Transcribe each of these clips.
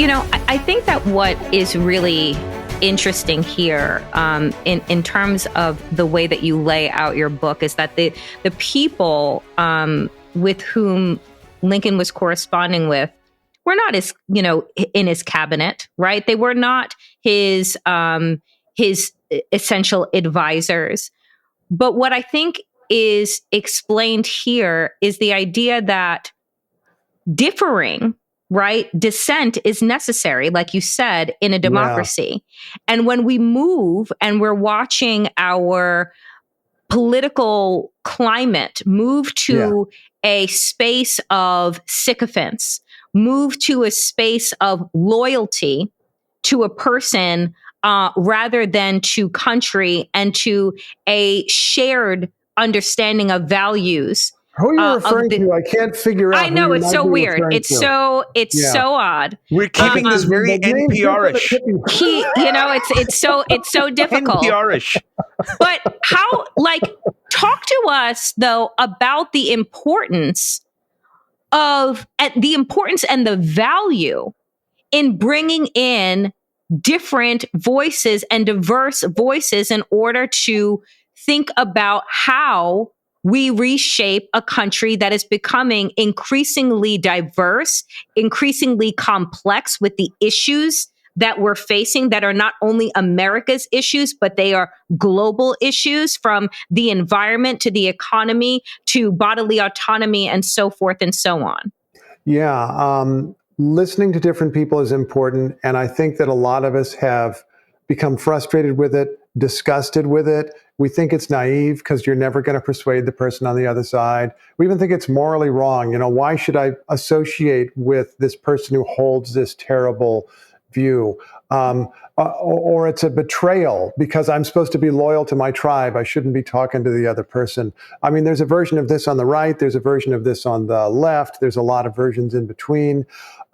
I think that what is really interesting here in terms of the way that you lay out your book is that the people with whom Lincoln was corresponding with were not his, in his cabinet, right? They were not his essential advisors. But what I think is explained here is the idea that differing, right? Dissent is necessary, like you said, in a democracy. Yeah. And when we move and we're watching our political climate move to a space of sycophants, move to a space of loyalty to a person rather than to country and to a shared understanding of values. Who are you referring to? I can't figure out. I know, it's so weird. It's so odd. We're keeping this very NPR-ish. It's so difficult. NPR-ish. But talk to us though about the importance and the value in bringing in different voices and diverse voices in order to think about how we reshape a country that is becoming increasingly diverse, increasingly complex with the issues that we're facing that are not only America's issues, but they are global issues, from the environment to the economy to bodily autonomy and so forth and so on. Yeah, listening to different people is important. And I think that a lot of us have become frustrated with it, disgusted with it. We think it's naive because you're never going to persuade the person on the other side. We even think it's morally wrong. Why should I associate with this person who holds this terrible view? Or it's a betrayal because I'm supposed to be loyal to my tribe. I shouldn't be talking to the other person. I mean, there's a version of this on the right. There's a version of this on the left. There's a lot of versions in between.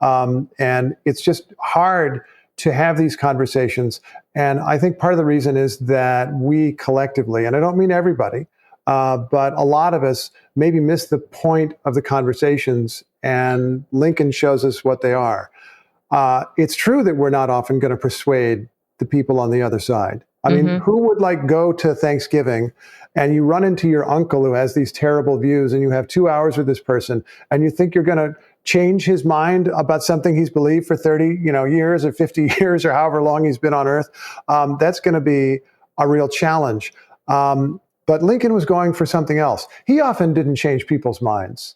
And it's just hard to have these conversations. And I think part of the reason is that we collectively, and I don't mean everybody, but a lot of us maybe miss the point of the conversations, and Lincoln shows us what they are. It's true that we're not often going to persuade the people on the other side. I mean, who would go to Thanksgiving and you run into your uncle who has these terrible views and you have 2 hours with this person and you think you're going to change his mind about something he's believed for 30 years or 50 years or however long he's been on earth? That's going to be a real challenge. But Lincoln was going for something else. He often didn't change people's minds.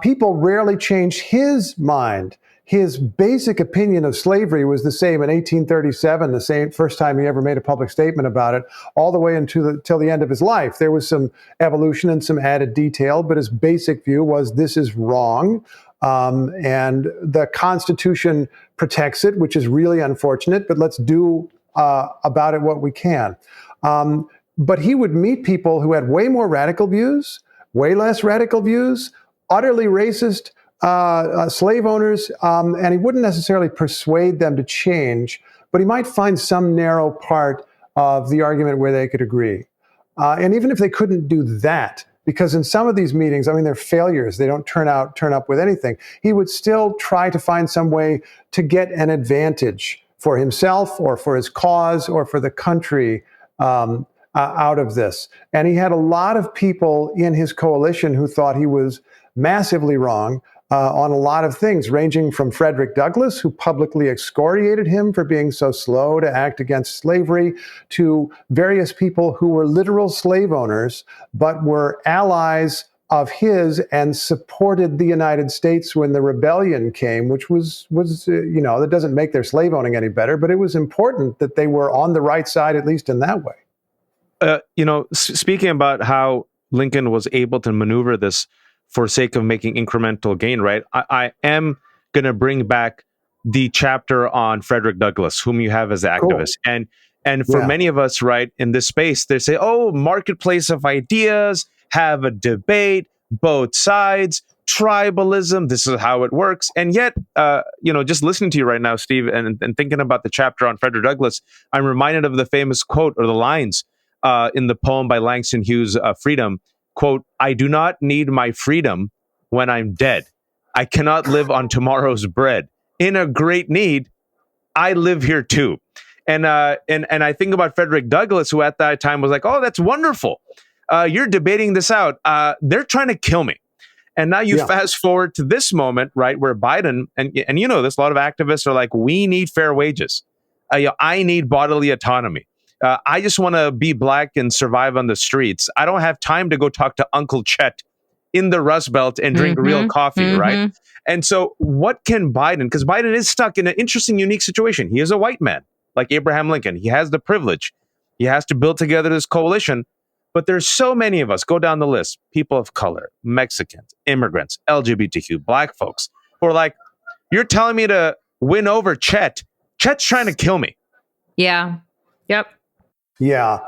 People rarely changed his mind. His basic opinion of slavery was the same in 1837, the same first time he ever made a public statement about it, all the way till the end of his life. There was some evolution and some added detail, but his basic view was this is wrong. And the Constitution protects it, which is really unfortunate, but let's do about it what we can. But he would meet people who had way more radical views, way less radical views, utterly racist slave owners, and he wouldn't necessarily persuade them to change, but he might find some narrow part of the argument where they could agree. And even if they couldn't do that, because in some of these meetings, I mean, they're failures. They don't turn up with anything. He would still try to find some way to get an advantage for himself or for his cause or for the country out of this. And he had a lot of people in his coalition who thought he was massively wrong on a lot of things, ranging from Frederick Douglas, who publicly excoriated him for being so slow to act against slavery, to various people who were literal slave owners, but were allies of his and supported the United States when the rebellion came, which was that doesn't make their slave owning any better, but it was important that they were on the right side, at least in that way. Speaking about how Lincoln was able to maneuver this for sake of making incremental gain, right? I am going to bring back the chapter on Frederick Douglass, whom you have as the activist. Cool. And for many of us, right, in this space, they say, oh, marketplace of ideas, have a debate, both sides, tribalism, this is how it works. And yet, just listening to you right now, Steve, and thinking about the chapter on Frederick Douglass, I'm reminded of the famous quote or the lines in the poem by Langston Hughes, Freedom. Quote, I do not need my freedom when I'm dead. I cannot live on tomorrow's bread. in a great need. I live here too. And I think about Frederick Douglass, who at that time was like, oh, that's wonderful. You're debating this out. They're trying to kill me. And now you fast forward to this moment, right, where Biden, and you know this, a lot of activists are like, we need fair wages. I need bodily autonomy. I just want to be black and survive on the streets. I don't have time to go talk to Uncle Chet in the Rust Belt and drink real coffee, right? And so what can Biden, because Biden is stuck in an interesting, unique situation. He is a white man, like Abraham Lincoln. He has the privilege. He has to build together this coalition. But there's so many of us, go down the list, people of color, Mexicans, immigrants, LGBTQ, black folks, who are like, you're telling me to win over Chet. Chet's trying to kill me. Yeah. Yep. Yeah.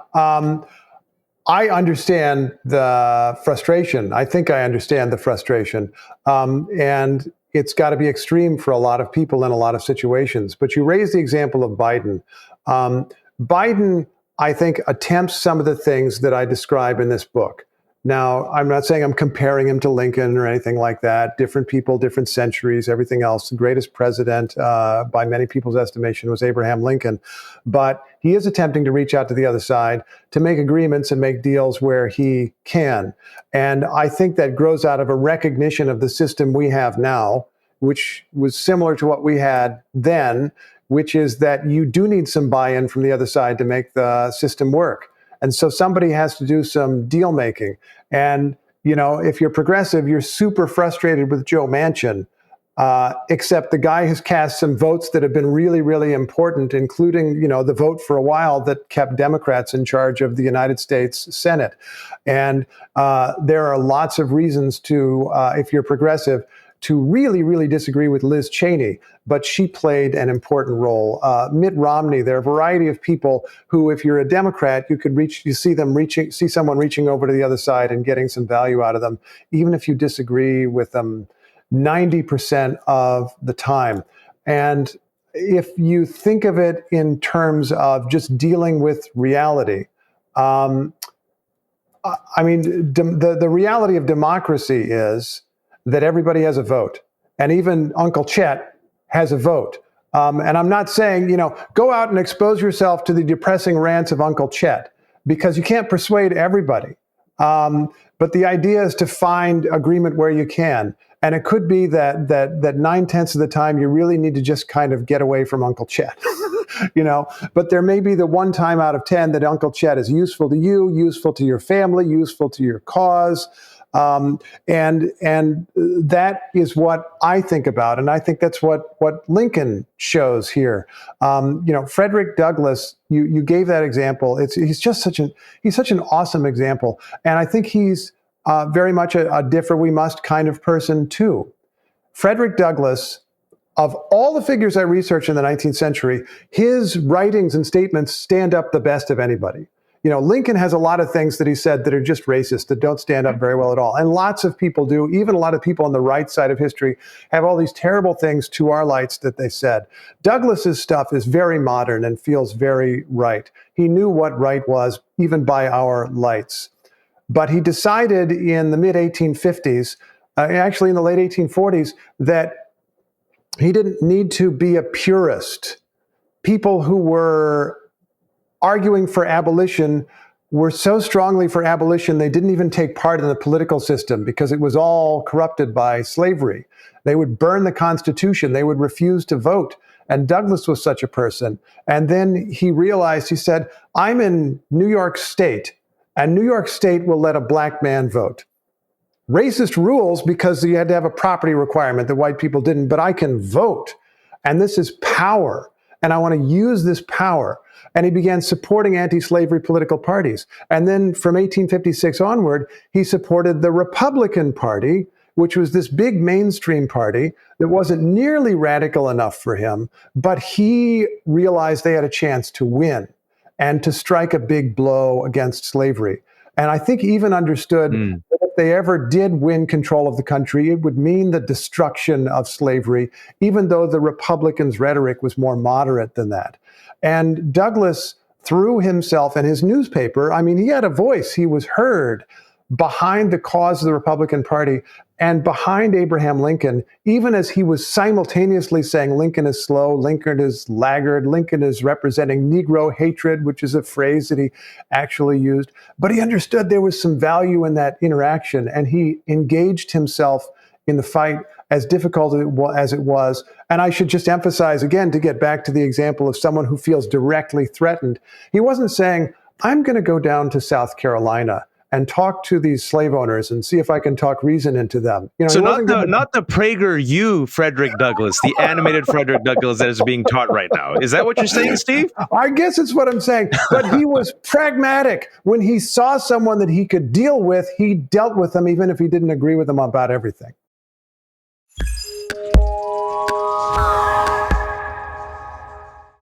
I understand the frustration. I think I understand the frustration. And it's got to be extreme for a lot of people in a lot of situations. But you raised the example of Biden. Biden, I think, attempts some of the things that I describe in this book. Now, I'm not saying I'm comparing him to Lincoln or anything like that. Different people, different centuries, everything else. The greatest president, by many people's estimation, was Abraham Lincoln. But he is attempting to reach out to the other side to make agreements and make deals where he can. And I think that grows out of a recognition of the system we have now, which was similar to what we had then, which is that you do need some buy-in from the other side to make the system work. And so somebody has to do some deal making. And, you know, if you're progressive, you're super frustrated with Joe Manchin, except the guy has cast some votes that have been really, really important, including, you know, the vote for a while that kept Democrats in charge of the United States Senate. And there are lots of reasons to, if you're progressive, to really, really disagree with Liz Cheney, but she played an important role. Mitt Romney, there are a variety of people who, if you're a Democrat, you see someone reaching over to the other side and getting some value out of them, even if you disagree with them 90% of the time. And if you think of it in terms of just dealing with reality, I mean, the reality of democracy is that everybody has a vote, and even Uncle Chet has a vote. And I'm not saying, you know, go out and expose yourself to the depressing rants of Uncle Chet, because you can't persuade everybody. But the idea is to find agreement where you can. And it could be that 9/10 of the time you really need to just kind of get away from Uncle Chet, you know. But there may be the one time out of 10 that Uncle Chet is useful to you, useful to your family, useful to your cause. And that is what I think about, and I think that's what Lincoln shows here. You know, Frederick Douglass, you gave that example. He's such an awesome example, and I think he's very much a differ we must kind of person too. Frederick Douglass, of all the figures I researched in the 19th century, his writings and statements stand up the best of anybody. You know, Lincoln has a lot of things that he said that are just racist, that don't stand up very well at all. And lots of people do. Even a lot of people on the right side of history have all these terrible things to our lights that they said. Douglass's stuff is very modern and feels very right. He knew what right was, even by our lights. But he decided in the mid-1850s, actually in the late 1840s, that he didn't need to be a purist. People who were arguing for abolition were so strongly for abolition, they didn't even take part in the political system because it was all corrupted by slavery. They would burn the Constitution. They would refuse to vote. And Douglass was such a person. And then he realized, he said, I'm in New York State, and New York State will let a black man vote. Racist rules because you had to have a property requirement that white people didn't, but I can vote. And this is power. And I want to use this power. And he began supporting anti-slavery political parties. And then from 1856 onward, he supported the Republican Party, which was this big mainstream party that wasn't nearly radical enough for him, but he realized they had a chance to win and to strike a big blow against slavery. And I think he even understood that if they ever did win control of the country, it would mean the destruction of slavery, even though the Republicans' rhetoric was more moderate than that. And Douglass threw himself and his newspaper, I mean, he had a voice, he was heard, behind the cause of the Republican Party and behind Abraham Lincoln, even as he was simultaneously saying Lincoln is slow, Lincoln is laggard, Lincoln is representing Negro hatred, which is a phrase that he actually used. But he understood there was some value in that interaction, and he engaged himself in the fight, as difficult as it was. And I should just emphasize again, to get back to the example of someone who feels directly threatened, he wasn't saying, I'm going to go down to South Carolina and talk to these slave owners and see if I can talk reason into them. You know, so not the PragerU Frederick Douglass, the animated Frederick Douglass that is being taught right now. Is that what you're saying, Steve? I guess it's what I'm saying. But he was pragmatic. When he saw someone that he could deal with, he dealt with them, even if he didn't agree with them about everything.